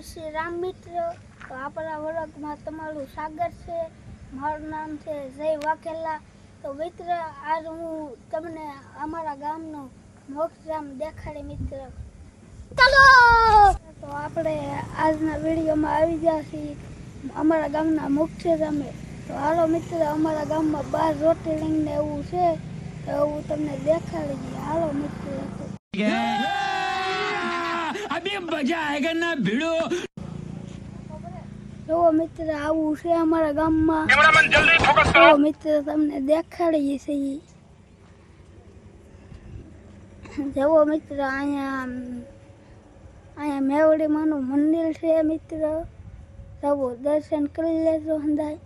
શ્રી રામ મિત્ર. તો આપણા વર્ગમાં તમારું સ્વાગત છે. મારું નામ છે જય વાઘેલા. તો મિત્ર, આજ હું તમને અમારા ગામનો મોક્ષધામ દેખાડી મિત્ર. ચાલો તો આપણે આજના વિડીયોમાં આવી ગયા છીએ અમારા ગામના મોક્ષધામે. તો હાલો મિત્ર, અમારા ગામમાં 12 જ્યોતિર્લિંગ ને એવું છે, તો હું તમને દેખાડી દઈએ. હાલો મિત્ર. अभी मजा आएगा ना भिड़ो। જો મિત્ર, આવું છે અમારા ગામમાં. જો મિત્ર, તમને દેખાડીએ છીએ. જુઓ મિત્ર, અહીંયા મેવડી માનું મંદિર છે મિત્ર. જુઓ, દર્શન કરી લેજો હંધાય.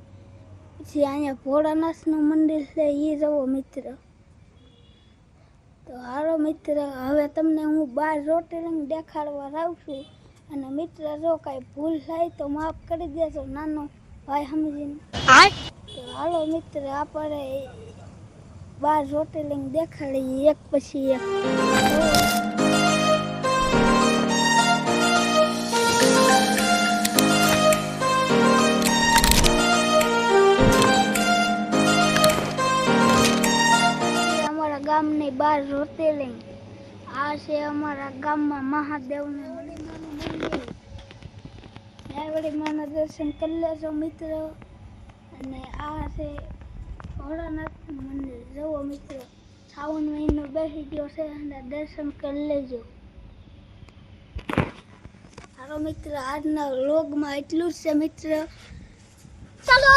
પછી અહીંયા ભોળાનાથનું મંદિર છે, એ જુઓ મિત્ર. તો હાલો મિત્ર, હવે તમને હું 12 જ્યોતિર્લિંગ દેખાડવા જાઉં છું. અને મિત્ર, જો કાંઈ ભૂલ થાય તો માફ કરી દેજો, નાનો ભાઈ સમજીને. તો હાલો મિત્ર, આપણે 12 જ્યોતિર્લિંગ દેખાડીએ એક પછી એક. ગામની 12 જ્યોતિર્લિંગ. આ છે અમારા ગામમાં મહાદેવનું મંદિર. મેવડી માના દર્શન કરી લેજો મિત્ર. અને આ છે ભોળાનાથનું મંદિર. જુઓ મિત્ર, શ્રાવણ મહિનો બેસી ગયો છે અને દર્શન કરી લેજો. હાલો મિત્ર, આજના વ્લોગમાં એટલું જ છે મિત્ર. ચાલો.